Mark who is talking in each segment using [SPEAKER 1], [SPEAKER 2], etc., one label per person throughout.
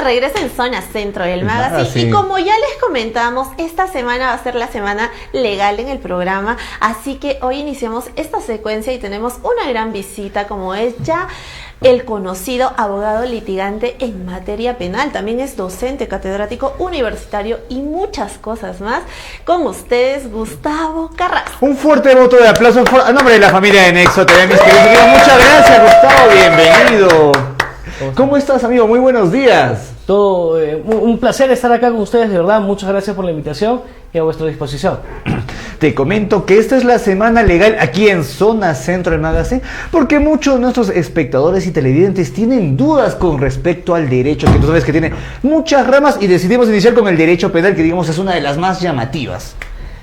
[SPEAKER 1] regreso en Zona Centro del Magazine. Y como ya les comentamos, esta semana va a ser la semana legal en el programa, así que hoy iniciamos esta secuencia y tenemos una gran visita, como es ya el conocido abogado litigante en materia penal. También es docente, catedrático universitario y muchas cosas más. Con ustedes, Gustavo Carrasco.
[SPEAKER 2] Un fuerte voto de aplauso a nombre de la familia de Nexo TV, mis queridos amigos. Muchas gracias, Gustavo, bienvenido. ¿Cómo estás, amigo? Muy buenos días.
[SPEAKER 3] Todo un placer estar acá con ustedes, de verdad. Muchas gracias por la invitación y a vuestra disposición.
[SPEAKER 2] Te comento que esta es la semana legal aquí en Zona Centro del Magazine, porque muchos de nuestros espectadores y televidentes tienen dudas con respecto al derecho, que tú sabes que tiene muchas ramas, y decidimos iniciar con el derecho penal, que digamos es una de las más llamativas.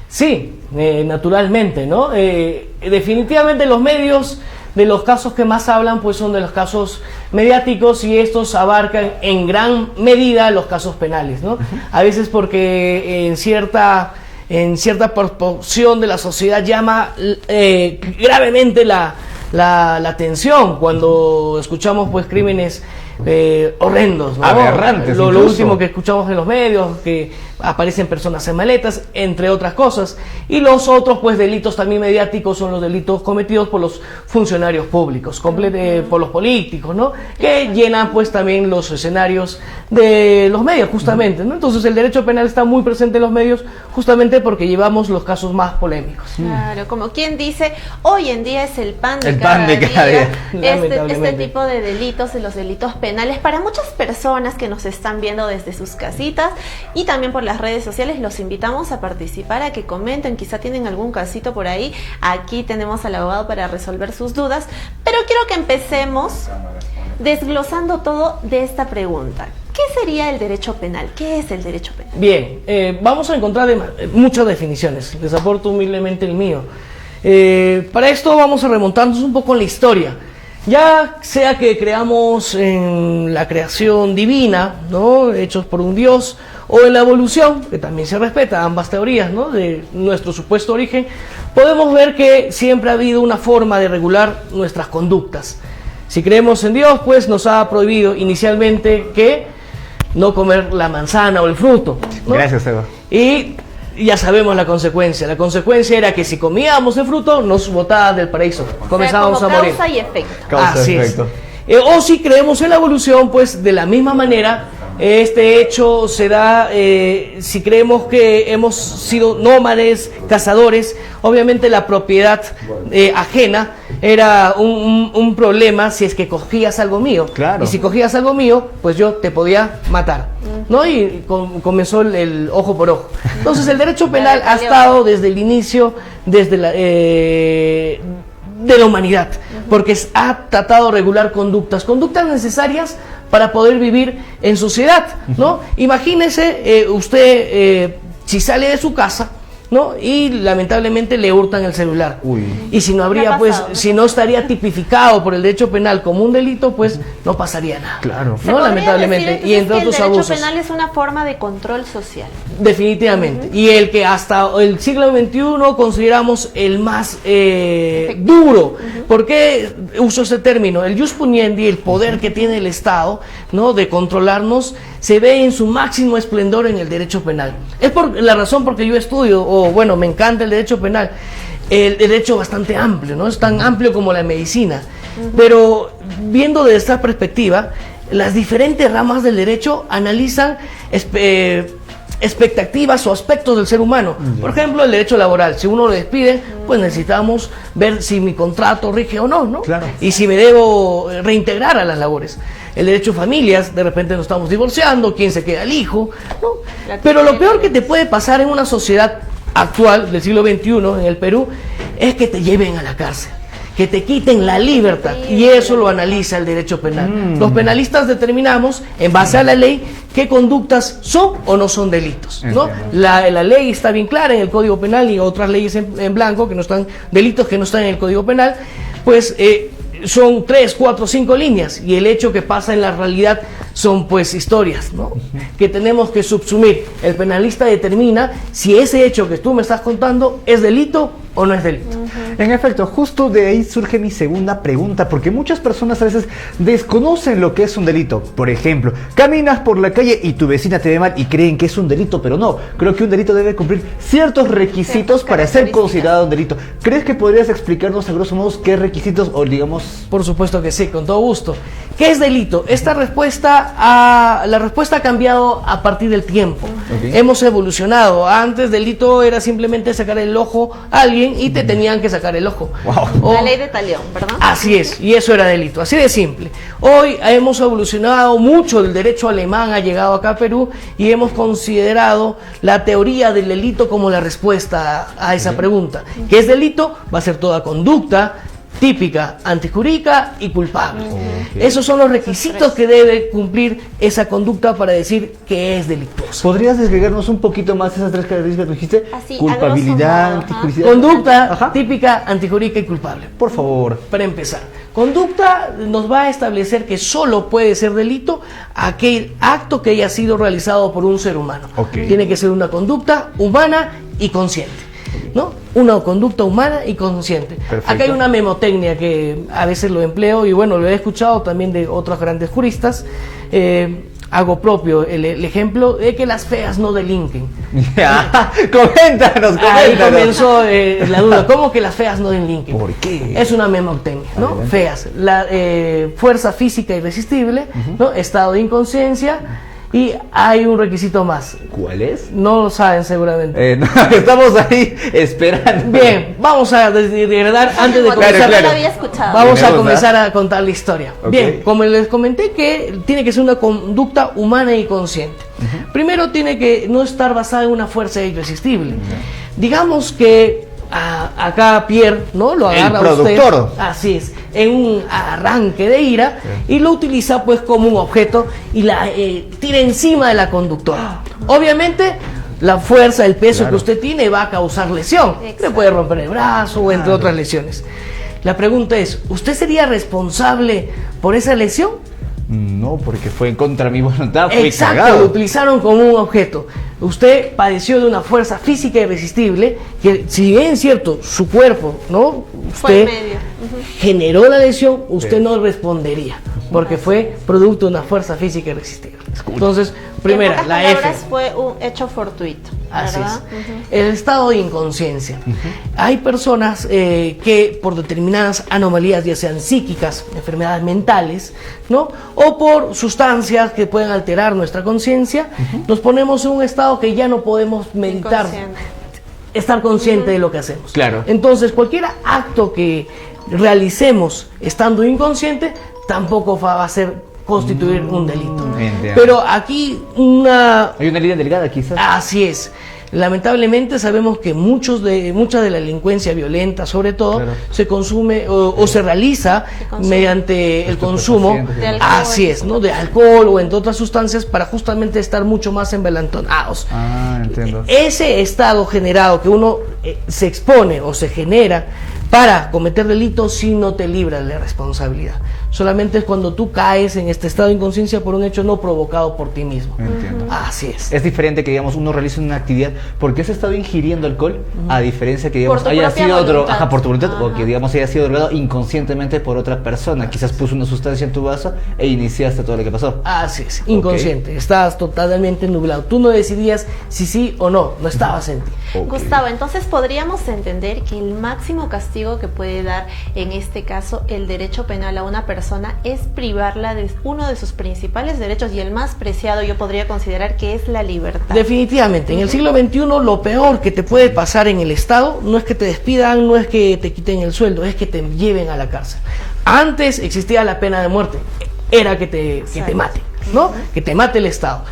[SPEAKER 3] Sí, naturalmente, ¿no? Definitivamente los medios de los casos que más hablan pues son de los casos mediáticos, y estos abarcan en gran medida los casos penales, ¿no? A veces porque en cierta proporción de la sociedad llama gravemente la atención cuando escuchamos pues crímenes horrendos, ¿no?
[SPEAKER 2] Aberrantes.
[SPEAKER 3] Lo último que escuchamos en los medios, que aparecen personas en maletas, entre otras cosas. Y los otros pues delitos también mediáticos son los delitos cometidos por los funcionarios públicos, por los políticos, ¿no? Que llenan pues también los escenarios de los medios, justamente, ¿no? Entonces el derecho penal está muy presente en los medios justamente porque llevamos los casos más polémicos.
[SPEAKER 1] Claro, como quien dice, hoy en día es el pan de
[SPEAKER 2] cada día.
[SPEAKER 1] Este tipo de delitos, de los delitos penales, para muchas personas que nos están viendo desde sus casitas y también por las redes sociales, los invitamos a participar, a que comenten, quizá tienen algún casito por ahí. Aquí tenemos al abogado para resolver sus dudas, pero quiero que empecemos desglosando todo de esta pregunta. ¿Qué sería el derecho penal? ¿Qué es el derecho penal?
[SPEAKER 3] Bien, vamos a encontrar muchas definiciones, les aporto humildemente el mío. Para esto vamos a remontarnos un poco en la historia. Ya sea que creamos en la creación divina, ¿no?, hechos por un Dios, o en la evolución, que también se respeta ambas teorías, ¿no?, de nuestro supuesto origen, podemos ver que siempre ha habido una forma de regular nuestras conductas. Si creemos en Dios, pues nos ha prohibido inicialmente que no comer la manzana o el fruto, ¿no?
[SPEAKER 2] Gracias, Eva.
[SPEAKER 3] Y ya sabemos la consecuencia. La consecuencia era que si comíamos el fruto, nos botaban del paraíso. Comenzábamos a morir.
[SPEAKER 1] Causa y efecto.
[SPEAKER 2] Causa y efecto.
[SPEAKER 3] O si creemos en la evolución, pues de la misma manera, este hecho se da si creemos que hemos sido nómades, cazadores. Obviamente la propiedad ajena era un problema si es que cogías algo mío.
[SPEAKER 2] Claro.
[SPEAKER 3] Y si cogías algo mío, pues yo te podía matar, ¿no? Y comenzó el ojo por ojo. Entonces el derecho penal ha estado desde el inicio, desde de la humanidad, porque ha tratado de regular conductas necesarias para poder vivir en sociedad, ¿no? Imagínese usted si sale de su casa, ¿no?, y lamentablemente le hurtan el celular.
[SPEAKER 2] Uy.
[SPEAKER 3] Y si no habría, pues, si no estaría tipificado por el derecho penal como un delito, pues no pasaría nada.
[SPEAKER 2] Claro.
[SPEAKER 3] ¿No? Lamentablemente. Y entre otros abusos.
[SPEAKER 1] El derecho penal es una forma de control social.
[SPEAKER 3] Definitivamente. Y el que hasta el siglo XXI consideramos el más duro. ¿Por qué uso ese término? El jus puniendi, el poder que tiene el Estado, ¿no?, de controlarnos, se ve en su máximo esplendor en el derecho penal. Es por la razón porque yo estudio, bueno, me encanta el derecho penal. El derecho bastante amplio, ¿no? Es tan amplio como la medicina. Pero viendo desde esta perspectiva, las diferentes ramas del derecho analizan expectativas o aspectos del ser humano. Por ejemplo, el derecho laboral. Si uno lo despide, pues necesitamos ver si mi contrato rige o no, ¿no?
[SPEAKER 2] Claro.
[SPEAKER 3] Y si me debo reintegrar a las labores. El derecho a familias, de repente nos estamos divorciando, quién se queda el hijo, ¿no? Pero lo peor que te puede pasar en una sociedad actual del siglo XXI en el Perú es que te lleven a la cárcel, que te quiten la libertad, y eso lo analiza el derecho penal. Los penalistas determinamos en base a la ley qué conductas son o no son delitos, ¿no? La ley está bien clara en el Código Penal, y otras leyes en blanco que no están, delitos que no están en el Código Penal, pues son 3, 4, 5 líneas, y el hecho que pasa en la realidad son pues historias, ¿no?, que tenemos que subsumir. El penalista determina si ese hecho que tú me estás contando es delito o no es delito.
[SPEAKER 2] En efecto, justo de ahí surge mi segunda pregunta, porque muchas personas a veces desconocen lo que es un delito. Por ejemplo, caminas por la calle y tu vecina te ve mal y creen que es un delito, pero no. Creo que un delito debe cumplir ciertos requisitos para ser considerado un delito. ¿Crees que podrías explicarnos a grosso modo qué requisitos o digamos...
[SPEAKER 3] Por supuesto que sí, con todo gusto. ¿Qué es delito? La respuesta ha cambiado a partir del tiempo.
[SPEAKER 2] Okay.
[SPEAKER 3] Hemos evolucionado. Antes delito era simplemente sacar el ojo a alguien y te tenían que sacar el ojo.
[SPEAKER 2] Wow.
[SPEAKER 1] La ley de talión, ¿verdad?
[SPEAKER 3] Así es, y eso era delito, así de simple. Hoy hemos evolucionado mucho, el derecho alemán ha llegado acá a Perú y hemos considerado la teoría del delito como la respuesta a esa pregunta. ¿Qué es delito? Va a ser toda conducta típica, antijurídica y culpable. Esos son los requisitos que debe cumplir esa conducta para decir que es delictuoso.
[SPEAKER 2] ¿Podrías desgregarnos un poquito más esas tres características que dijiste?
[SPEAKER 1] Así,
[SPEAKER 2] Culpabilidad, antijuricidad.
[SPEAKER 3] Conducta típica, antijurídica y culpable.
[SPEAKER 2] Por favor.
[SPEAKER 3] Para empezar, conducta nos va a establecer que solo puede ser delito aquel acto que haya sido realizado por un ser humano.
[SPEAKER 2] Okay.
[SPEAKER 3] Tiene que ser una conducta humana y consciente, ¿no? Una conducta humana y consciente.
[SPEAKER 2] Perfecto.
[SPEAKER 3] Acá hay una memotecnia que a veces lo empleo y bueno, lo he escuchado también de otros grandes juristas. Hago propio el ejemplo de que las feas no delinquen.
[SPEAKER 2] Coméntanos.
[SPEAKER 3] Ahí comenzó la duda. ¿Cómo que las feas no delinquen?
[SPEAKER 2] ¿Por qué?
[SPEAKER 3] Es una memotecnia, ¿no?
[SPEAKER 2] Adelante.
[SPEAKER 3] Feas. La fuerza física irresistible, ¿no? Estado de inconsciencia. Y hay un requisito más.
[SPEAKER 2] ¿Cuál es?
[SPEAKER 3] No lo saben seguramente.
[SPEAKER 2] No, estamos ahí esperando.
[SPEAKER 3] Bien, vamos a desheredar antes de comenzar.
[SPEAKER 1] No
[SPEAKER 2] claro.
[SPEAKER 1] lo había escuchado.
[SPEAKER 3] Vamos
[SPEAKER 2] Me
[SPEAKER 3] a
[SPEAKER 2] gusta.
[SPEAKER 3] comenzar a contar la historia.
[SPEAKER 2] Ok.
[SPEAKER 3] Bien, como les comenté que tiene que ser una conducta humana y consciente. Primero tiene que no estar basada en una fuerza irresistible. Digamos que acá Pierre, ¿no? Lo agarra
[SPEAKER 2] El productor.
[SPEAKER 3] usted, así es, en un arranque de ira y lo utiliza pues como un objeto y la tira encima de la conductora. Obviamente la fuerza, el peso que usted tiene va a causar lesión.
[SPEAKER 1] Exacto.
[SPEAKER 3] Le puede romper el brazo o entre otras lesiones. La pregunta es, ¿usted sería responsable por esa lesión?
[SPEAKER 2] No, porque fue en contra de mi voluntad. Fui
[SPEAKER 3] Exacto,
[SPEAKER 2] cagado.
[SPEAKER 3] lo utilizaron como un objeto. Usted padeció de una fuerza física irresistible que, si bien es cierto, su cuerpo, ¿no?
[SPEAKER 1] Fue el
[SPEAKER 3] Usted
[SPEAKER 1] medio.
[SPEAKER 3] generó la lesión, usted
[SPEAKER 2] Sí.
[SPEAKER 3] no respondería, porque fue producto de una fuerza física irresistible. Entonces, primera,
[SPEAKER 1] en pocas
[SPEAKER 3] la F.
[SPEAKER 1] palabras, fue un hecho fortuito,
[SPEAKER 3] Así
[SPEAKER 1] ¿verdad?
[SPEAKER 3] es. El estado de inconsciencia. Hay personas que por determinadas anomalías, ya sean psíquicas, enfermedades mentales, ¿no? O por sustancias que pueden alterar nuestra conciencia, nos ponemos en un estado que ya no podemos meditar,
[SPEAKER 1] Inconsciente.
[SPEAKER 3] estar consciente de lo que hacemos.
[SPEAKER 2] Claro.
[SPEAKER 3] Entonces, cualquier acto que realicemos estando inconsciente, tampoco va a ser constituir un delito.
[SPEAKER 2] Entiendo.
[SPEAKER 3] Pero aquí
[SPEAKER 2] Hay una línea delgada quizás.
[SPEAKER 3] Así es. Lamentablemente sabemos que mucha de la delincuencia violenta, sobre todo,
[SPEAKER 2] Claro.
[SPEAKER 3] se consume o se realiza
[SPEAKER 1] consume.
[SPEAKER 3] mediante el consumo,
[SPEAKER 2] Estupefacientes.
[SPEAKER 1] De alcohol.
[SPEAKER 3] así es, ¿no? De alcohol o entre otras sustancias para justamente estar mucho más envalentonados.
[SPEAKER 2] Entiendo.
[SPEAKER 3] Ese estado generado que uno se expone o se genera para cometer delitos si no te libra de la responsabilidad. Solamente es cuando tú caes en este estado de inconsciencia por un hecho no provocado por ti mismo.
[SPEAKER 2] Entiendo.
[SPEAKER 3] Así es.
[SPEAKER 2] Es diferente que, digamos, uno realice una actividad porque se ha estado ingiriendo alcohol, a diferencia que, digamos,
[SPEAKER 1] Por tu
[SPEAKER 2] haya
[SPEAKER 1] propia
[SPEAKER 2] sido
[SPEAKER 1] voluntad.
[SPEAKER 2] por tu voluntad, o
[SPEAKER 1] Ajá.
[SPEAKER 2] que, digamos, haya sido drogado inconscientemente por otra persona. Quizás puso una sustancia en tu vaso e iniciaste todo lo que pasó.
[SPEAKER 3] Así es, inconsciente, estabas totalmente nublado. Tú no decidías si sí o no, no estabas en ti.
[SPEAKER 2] Ok.
[SPEAKER 1] Gustavo, entonces podríamos entender que el máximo castigo que puede dar en este caso el derecho penal a una persona es privarla de uno de sus principales derechos y el más preciado yo podría considerar que es la libertad.
[SPEAKER 3] Definitivamente, en el siglo XXI lo peor que te puede pasar en el Estado no es que te despidan, no es que te quiten el sueldo, es que te lleven a la cárcel. Antes existía la pena de muerte, era que te maten, ¿no? Que te mate el Estado.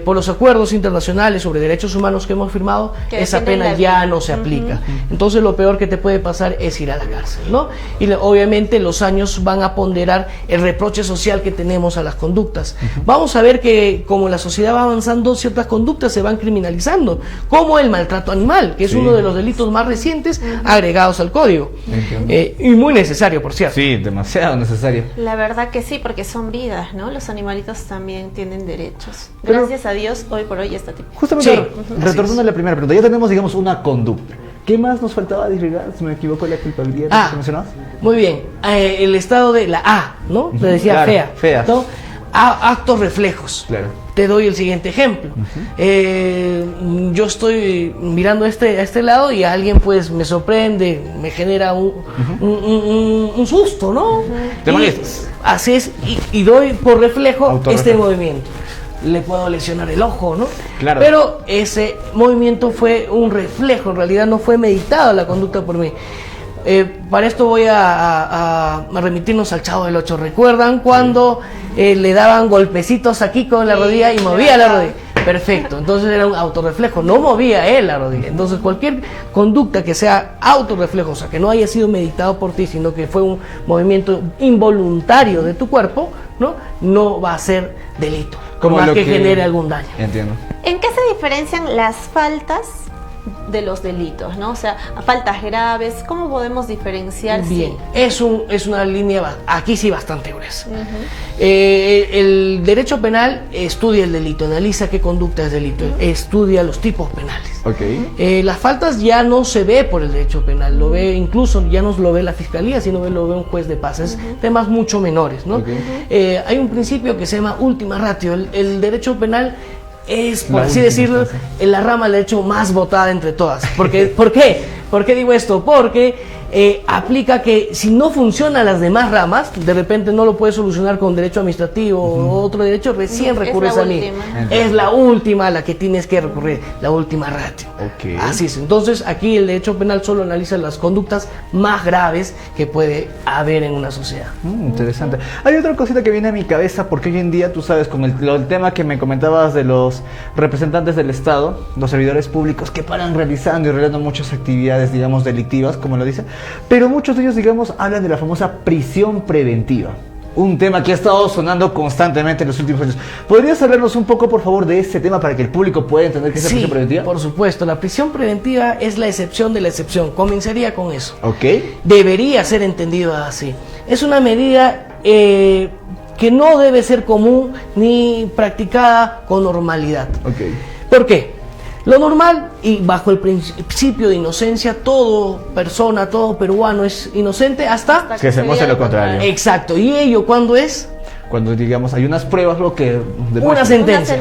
[SPEAKER 3] Por los acuerdos internacionales sobre derechos humanos que hemos firmado,
[SPEAKER 1] Que
[SPEAKER 3] esa
[SPEAKER 1] defienden
[SPEAKER 3] pena
[SPEAKER 1] la
[SPEAKER 3] ya
[SPEAKER 1] vida.
[SPEAKER 3] no se aplica. Entonces lo peor que te puede pasar es ir a la cárcel, ¿no? Y obviamente los años van a ponderar el reproche social que tenemos a las conductas. Vamos a ver que como la sociedad va avanzando, ciertas conductas se van criminalizando, como el maltrato animal, que es
[SPEAKER 2] Sí.
[SPEAKER 3] uno de los delitos más recientes agregados al código.
[SPEAKER 2] Entiendo.
[SPEAKER 3] Y muy necesario, por cierto.
[SPEAKER 2] Sí, demasiado necesario.
[SPEAKER 1] La verdad que sí, porque son vidas, ¿no? Los animalitos también tienen derechos.
[SPEAKER 2] Pero-
[SPEAKER 1] Gracias a Dios, hoy por hoy está tipo.
[SPEAKER 2] Justamente,
[SPEAKER 3] Sí, así
[SPEAKER 2] retornando
[SPEAKER 3] es.
[SPEAKER 2] a la primera pregunta, ya tenemos, digamos, una conducta. ¿Qué más nos faltaba disgregar? Si me equivoco, la culpabilidad que mencionabas.
[SPEAKER 3] Muy bien. El estado de la A, ¿no? Le decía
[SPEAKER 2] claro, fea.
[SPEAKER 3] ¿no? Actos reflejos.
[SPEAKER 2] Claro.
[SPEAKER 3] Te doy el siguiente ejemplo. Yo estoy mirando a este lado y alguien pues me sorprende, me genera un susto, ¿no?
[SPEAKER 2] Te molestas.
[SPEAKER 3] Así es, y doy por reflejo
[SPEAKER 2] Autorreflejo.
[SPEAKER 3] este movimiento. Le puedo lesionar el ojo, ¿no?
[SPEAKER 2] Claro.
[SPEAKER 3] Pero ese movimiento fue un reflejo, en realidad no fue meditada la conducta por mí. Para esto voy a remitirnos al Chavo del Ocho. ¿Recuerdan cuando le daban golpecitos aquí con la rodilla y movía la rodilla? Perfecto, entonces era un autorreflejo, no movía él la rodilla. Entonces cualquier conducta que sea autorreflejo, o sea, que no haya sido meditado por ti, sino que fue un movimiento involuntario de tu cuerpo, no va a ser delito,
[SPEAKER 2] Como
[SPEAKER 3] más
[SPEAKER 2] lo
[SPEAKER 3] que
[SPEAKER 2] que
[SPEAKER 3] genere algún daño.
[SPEAKER 2] Entiendo.
[SPEAKER 1] ¿En qué se diferencian las faltas de los delitos, ¿no? O sea, faltas graves, ¿cómo podemos diferenciar?
[SPEAKER 3] Bien, es una línea aquí sí bastante gruesa. El derecho penal estudia el delito, analiza qué conducta es delito, estudia los tipos penales.
[SPEAKER 2] Ok.
[SPEAKER 3] Las faltas ya no se ve por el derecho penal, lo ve incluso, ya no lo ve la fiscalía, sino lo ve un juez de paz, es temas mucho menores, ¿no?
[SPEAKER 2] Okay.
[SPEAKER 3] Hay un principio que se llama ultima ratio, el derecho penal es, por
[SPEAKER 2] La
[SPEAKER 3] así
[SPEAKER 2] última
[SPEAKER 3] decirlo,
[SPEAKER 2] instancia.
[SPEAKER 3] en la rama del derecho más votada entre todas. ¿Por qué? ¿Por qué digo esto? Porque aplica que si no funcionan las demás ramas, de repente no lo puedes solucionar con derecho administrativo o otro derecho, recién recurres a mí. Es la última a la que tienes que recurrir, la última ratio.
[SPEAKER 2] Okay.
[SPEAKER 3] Así es. Entonces aquí el derecho penal solo analiza las conductas más graves que puede haber en una sociedad.
[SPEAKER 2] Interesante. Hay otra cosita que viene a mi cabeza, porque hoy en día, tú sabes, con el tema que me comentabas de los representantes del Estado, los servidores públicos que paran realizando y realizando muchas actividades, digamos, delictivas, como lo dicen, pero muchos de ellos, digamos, hablan de la famosa prisión preventiva. Un tema que ha estado sonando constantemente en los últimos años. ¿Podrías hablarnos un poco, por favor, de este tema para que el público pueda entender qué es la prisión preventiva?
[SPEAKER 3] Por supuesto. La prisión preventiva es la excepción de la excepción. Comenzaría con eso.
[SPEAKER 2] Ok.
[SPEAKER 3] Debería ser entendido así. Es una medida que no debe ser común ni practicada con normalidad.
[SPEAKER 2] Ok.
[SPEAKER 3] ¿Por qué? Lo normal y bajo el principio de inocencia, todo persona, todo peruano es inocente hasta
[SPEAKER 2] que se muestre lo contrario.
[SPEAKER 3] Exacto. ¿Y ello cuándo es?
[SPEAKER 2] Cuando, digamos, hay unas pruebas, lo que...
[SPEAKER 3] Una sentencia.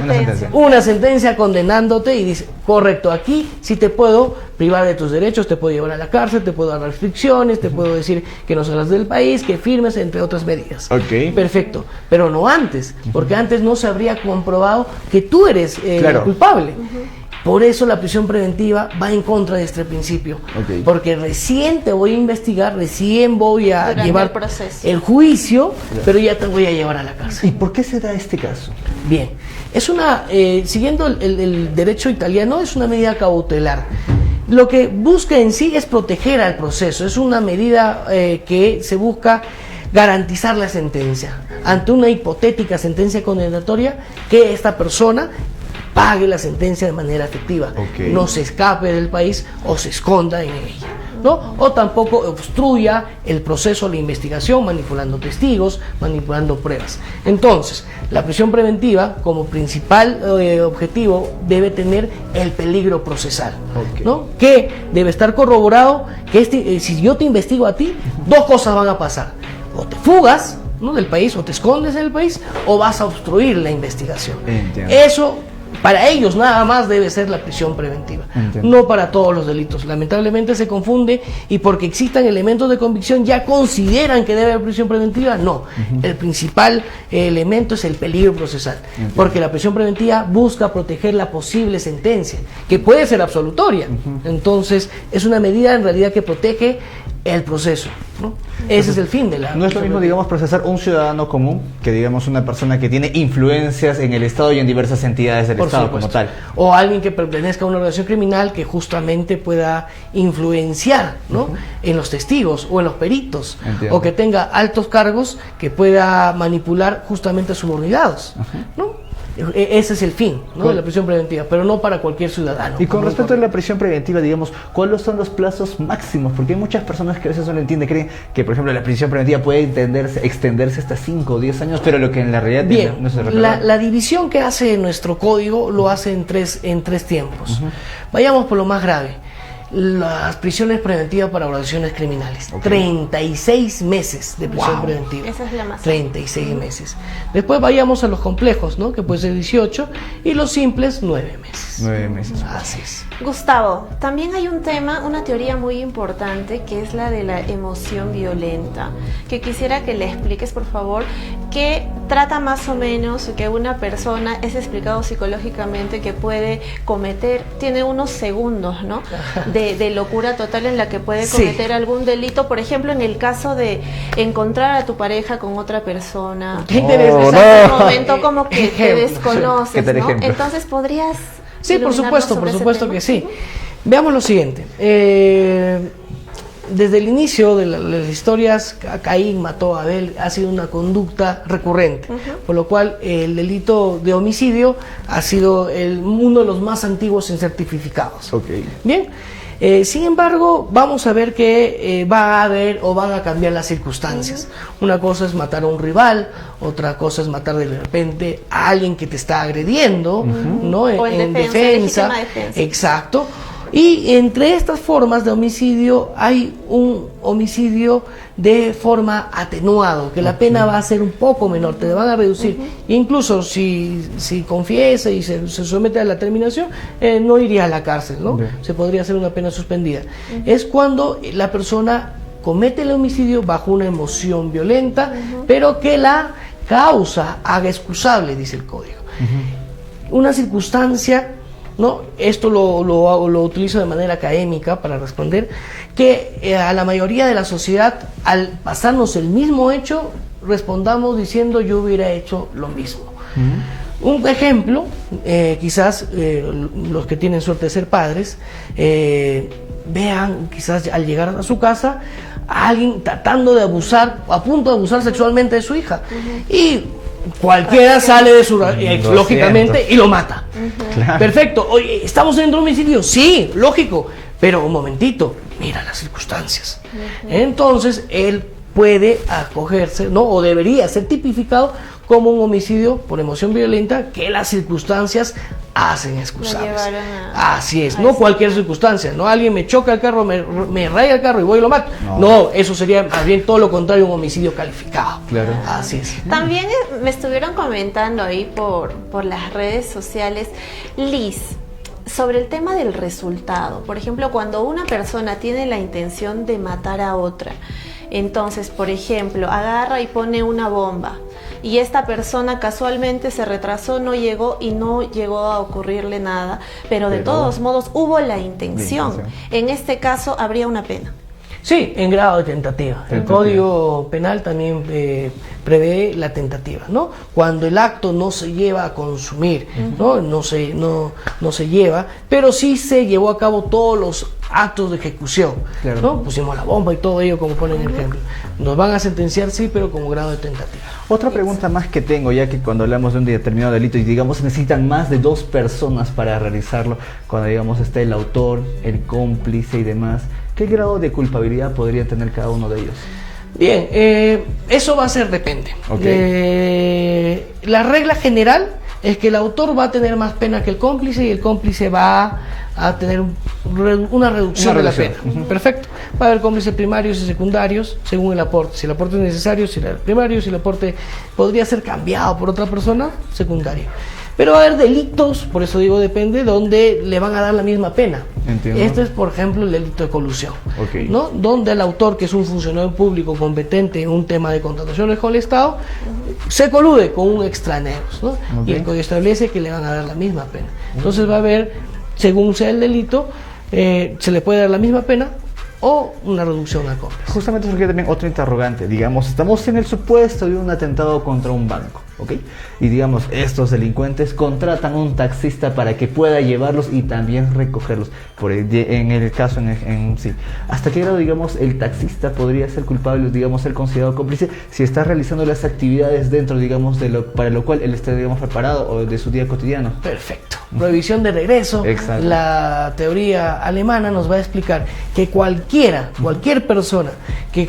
[SPEAKER 2] Una
[SPEAKER 3] sentencia condenándote y dice, correcto, aquí sí te puedo privar de tus derechos, te puedo llevar a la cárcel, te puedo dar restricciones, te puedo decir que no salgas del país, que firmes, entre otras medidas.
[SPEAKER 2] Ok.
[SPEAKER 3] Perfecto, pero no antes, porque antes no se habría comprobado que tú eres culpable. Por eso la prisión preventiva va en contra de este principio.
[SPEAKER 2] Okay.
[SPEAKER 3] Porque recién te voy a investigar, recién voy a
[SPEAKER 1] Durante
[SPEAKER 3] llevar
[SPEAKER 1] el proceso.
[SPEAKER 3] el juicio, pero ya te voy a llevar a la cárcel.
[SPEAKER 2] ¿Y por qué se da este caso?
[SPEAKER 3] Bien, es una, siguiendo el derecho italiano, es una medida cautelar. Lo que busca en sí es proteger al proceso, es una medida que se busca garantizar la sentencia. Ante una hipotética sentencia condenatoria, que esta persona pague la sentencia de manera efectiva, no se escape del país o se esconda en ella, ¿no? O tampoco obstruya el proceso de la investigación manipulando testigos, manipulando pruebas. Entonces, la prisión preventiva como principal objetivo debe tener el peligro procesal, ¿no? Que debe estar corroborado que si yo te investigo a ti, dos cosas van a pasar: o te fugas, ¿no?, del país, o te escondes del país, o vas a obstruir la investigación.
[SPEAKER 2] Entiendo.
[SPEAKER 3] Eso para ellos nada más debe ser la prisión preventiva.
[SPEAKER 2] Entiendo.
[SPEAKER 3] No para todos los delitos. Lamentablemente se confunde y porque existan elementos de convicción ya consideran que debe haber prisión preventiva. No, el principal elemento es el peligro procesal.
[SPEAKER 2] Entiendo.
[SPEAKER 3] Porque la prisión preventiva busca proteger la posible sentencia, que puede ser absolutoria. Entonces es una medida en realidad que protege el proceso, ¿no? Ese es el fin de la...
[SPEAKER 2] No es lo mismo, digamos, procesar un ciudadano común que, digamos, una persona que tiene influencias en el Estado y en diversas entidades del Estado como tal.
[SPEAKER 3] O alguien que pertenezca a una organización criminal que justamente pueda influenciar, ¿no?, en los testigos o en los peritos.
[SPEAKER 2] Entiendo.
[SPEAKER 3] O que tenga altos cargos que pueda manipular justamente a subordinados, ¿no? Ese es el fin, ¿no?, de la prisión preventiva, pero no para cualquier ciudadano.
[SPEAKER 2] Y con respecto a la prisión preventiva, digamos, ¿cuáles son los plazos máximos? Porque hay muchas personas que a veces no lo entienden, creen que, por ejemplo, la prisión preventiva puede extenderse hasta 5 o 10 años, pero lo que en la realidad
[SPEAKER 3] Bien,
[SPEAKER 2] no se refiere.
[SPEAKER 3] la división que hace nuestro código lo hace en tres tiempos. Vayamos por lo más grave. las prisiones preventivas para organizaciones criminales. 36 meses de prisión preventiva.
[SPEAKER 1] Esa es la más.
[SPEAKER 3] 36 meses. Después vayamos a los complejos, ¿no? Que puede ser 18, y los simples 9 meses.
[SPEAKER 2] 9 meses.
[SPEAKER 3] Así es.
[SPEAKER 1] Gustavo, también hay un tema, una teoría muy importante, que es la de la emoción violenta, que quisiera que le expliques, por favor, que trata más o menos que una persona es explicado psicológicamente que puede cometer, tiene unos segundos, ¿no? De locura total en la que puede cometer algún delito, por ejemplo, en el caso de encontrar a tu pareja con otra persona.
[SPEAKER 3] Qué interesante.
[SPEAKER 1] En un momento como que te desconoces,
[SPEAKER 2] ¿Qué tal
[SPEAKER 1] ¿no?
[SPEAKER 2] ejemplo?
[SPEAKER 1] Entonces podrías...
[SPEAKER 3] Sí, por supuesto que sí. Veamos lo siguiente. Desde el inicio de las historias, Caín mató a Abel, ha sido una conducta recurrente, por lo cual el delito de homicidio ha sido uno de los más antiguos en ser tipificados.
[SPEAKER 2] Okay.
[SPEAKER 3] Bien. Sin embargo, vamos a ver que va a haber o van a cambiar las circunstancias. Una cosa es matar a un rival, otra cosa es matar de repente a alguien que te está agrediendo, ¿no?
[SPEAKER 1] O en defensa.
[SPEAKER 3] Exacto. Y entre estas formas de homicidio hay un homicidio de forma atenuado, que la pena va a ser un poco menor, te van a reducir. Incluso si confiesa y se somete a la terminación, no iría a la cárcel, ¿no? Se podría hacer una pena suspendida. Es cuando la persona comete el homicidio bajo una emoción violenta, pero que la causa haga excusable, dice el código. Una circunstancia, ¿no? Esto lo utilizo de manera académica para responder, que a la mayoría de la sociedad, al pasarnos el mismo hecho, respondamos diciendo yo hubiera hecho lo mismo. Un ejemplo, quizás los que tienen suerte de ser padres, vean quizás al llegar a su casa a alguien tratando de abusar, a punto de abusar sexualmente de su hija, y cualquiera sale de su lógicamente y lo mata.
[SPEAKER 2] Claro.
[SPEAKER 3] Perfecto. Oye, ¿estamos en un homicidio? Sí, lógico. Pero un momentito, mira las circunstancias. Entonces, él puede acogerse, ¿no? O debería ser tipificado como un homicidio por emoción violenta que las circunstancias hacen excusables. Así es, no cualquier circunstancia, no alguien me choca el carro, me raya el carro y voy y lo mato. No, eso sería más bien todo lo contrario, un homicidio calificado.
[SPEAKER 2] Claro.
[SPEAKER 3] Así es.
[SPEAKER 1] También me estuvieron comentando ahí por las redes sociales, Liz, sobre el tema del resultado. Por ejemplo, cuando una persona tiene la intención de matar a otra, entonces, por ejemplo, agarra y pone una bomba, y esta persona casualmente se retrasó, no llegó a ocurrirle nada, pero de todos modos hubo la intención. En este caso habría una pena.
[SPEAKER 3] Sí, en grado de tentativa. El Código Penal también prevé la tentativa, ¿no? Cuando el acto no se lleva a consumir, no se lleva, pero sí se llevó a cabo todos los actos de ejecución, ¿no? Pusimos la bomba y todo ello, como ponen el ejemplo. Nos van a sentenciar, sí, pero como grado de tentativa.
[SPEAKER 2] Otra pregunta más que tengo, ya que cuando hablamos de un determinado delito y digamos se necesitan más de 2 personas para realizarlo, cuando digamos está el autor, el cómplice y demás, ¿qué grado de culpabilidad podría tener cada uno de ellos?
[SPEAKER 3] Bien, eso va a ser depende. La regla general es que el autor va a tener más pena que el cómplice y el cómplice va a tener una reducción de la pena. Perfecto. Va a haber cómplices primarios y secundarios según el aporte. Si el aporte es necesario, será el primario. Si el aporte podría ser cambiado por otra persona, secundario. Pero va a haber delitos, por eso digo depende, donde le van a dar la misma pena.
[SPEAKER 2] Entiendo.
[SPEAKER 3] Este es, por ejemplo, el delito de colusión, ¿no? Donde el autor, que es un funcionario público competente en un tema de contrataciones con el Estado, se colude con un extraneros, ¿no? Y el código establece que le van a dar la misma pena. Entonces va a haber, según sea el delito, se le puede dar la misma pena o una reducción al cómplice.
[SPEAKER 2] Justamente surgió también otro interrogante. Digamos, estamos en el supuesto de un atentado contra un banco, ¿ok? Y digamos, estos delincuentes contratan a un taxista para que pueda llevarlos y también recogerlos. En el caso en sí. ¿Hasta qué grado, digamos, el taxista podría ser culpable, digamos, ser considerado cómplice si está realizando las actividades dentro, digamos, para lo cual él está, digamos, preparado o de su día cotidiano?
[SPEAKER 3] Perfecto. Prohibición de regreso.
[SPEAKER 2] Exacto.
[SPEAKER 3] La teoría alemana nos va a explicar que cualquier persona que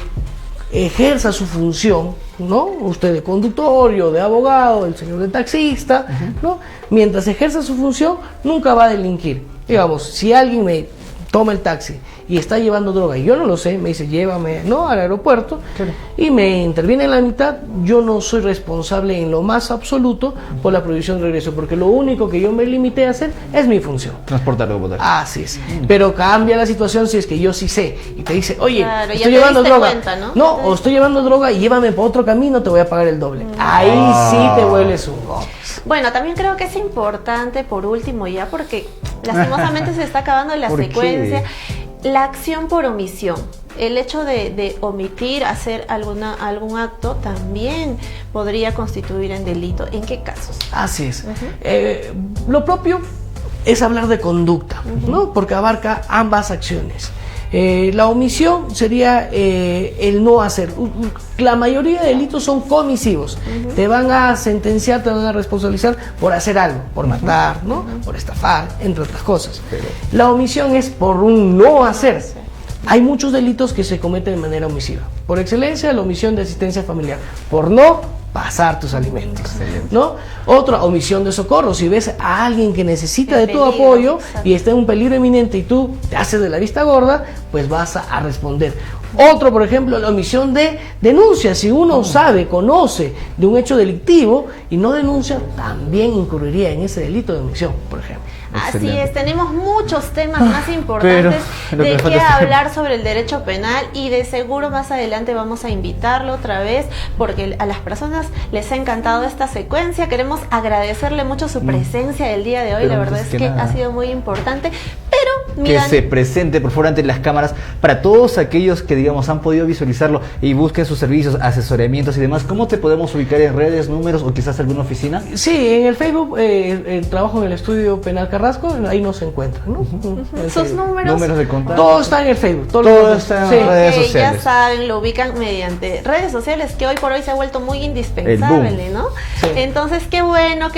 [SPEAKER 3] ejerza su función, ¿no? Usted de conductorio, de abogado, el señor de taxista, ¿no? Mientras ejerza su función, nunca va a delinquir. Digamos, si alguien me toma el taxi y está llevando droga y yo no lo sé, me dice llévame al aeropuerto, claro, y me interviene en la mitad, yo no soy responsable en lo más absoluto por la prohibición de regreso, porque lo único que yo me limité a hacer es mi función.
[SPEAKER 2] Transportarlo como tal.
[SPEAKER 3] Así es. Pero cambia la situación si es que yo sí sé y te dice, oye,
[SPEAKER 1] claro,
[SPEAKER 3] estoy llevando droga.
[SPEAKER 1] Cuenta, ¿no?
[SPEAKER 3] O estoy llevando droga y llévame por otro camino, te voy a pagar el doble. Ahí sí te vuelves un gozo.
[SPEAKER 1] Bueno, también creo que es importante, por último ya, porque lastimosamente se está acabando la secuencia, la acción por omisión. El hecho de omitir hacer algún acto también podría constituir en delito. ¿En qué casos?
[SPEAKER 3] Así es. Lo propio es hablar de conducta, ¿no? Porque abarca ambas acciones. La omisión sería el no hacer. La mayoría de delitos son comisivos. Te van a sentenciar, te van a responsabilizar por hacer algo, por matar, ¿no? Por estafar, entre otras cosas. La omisión es por un no hacer. Hay muchos delitos que se cometen de manera omisiva. Por excelencia, la omisión de asistencia familiar. Por no pasar tus alimentos, ¿no? Otra, omisión de socorro. Si ves a alguien que necesita de tu apoyo y está en un peligro inminente y tú te haces de la vista gorda, pues vas a responder. Otro, por ejemplo, la omisión de denuncia. Si uno sabe, conoce de un hecho delictivo y no denuncia, también incurriría en ese delito de omisión, por ejemplo.
[SPEAKER 1] Así es, tenemos muchos temas más importantes de qué hablar sobre el derecho penal y de seguro más adelante vamos a invitarlo otra vez porque a las personas les ha encantado esta secuencia. Queremos agradecerle mucho su presencia el día de hoy, la verdad es que ha sido muy importante, pero
[SPEAKER 2] que se presente por favor ante las cámaras para todos aquellos que digamos han podido visualizarlo y busquen sus servicios, asesoramientos y demás. ¿Cómo te podemos ubicar en redes, números o quizás alguna oficina?
[SPEAKER 3] Sí, en el Facebook, trabajo en el estudio penal Carrasco, ahí nos encuentran, ¿no?
[SPEAKER 1] Sus números
[SPEAKER 2] de contacto.
[SPEAKER 3] Todo está en el Facebook.
[SPEAKER 2] Todo está en redes sociales.
[SPEAKER 1] Ya saben, lo ubican mediante redes sociales que hoy por hoy se ha vuelto muy indispensable, ¿no? Sí. Entonces, qué bueno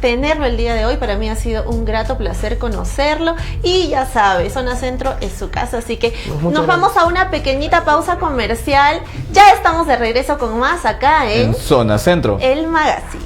[SPEAKER 1] tenerlo el día de hoy. Para mí ha sido un grato placer conocerlo y ya sabe, Zona Centro es su casa, así que nos vamos a una pequeñita pausa comercial. Ya estamos de regreso con más acá en
[SPEAKER 2] Zona Centro,
[SPEAKER 1] el Magazine.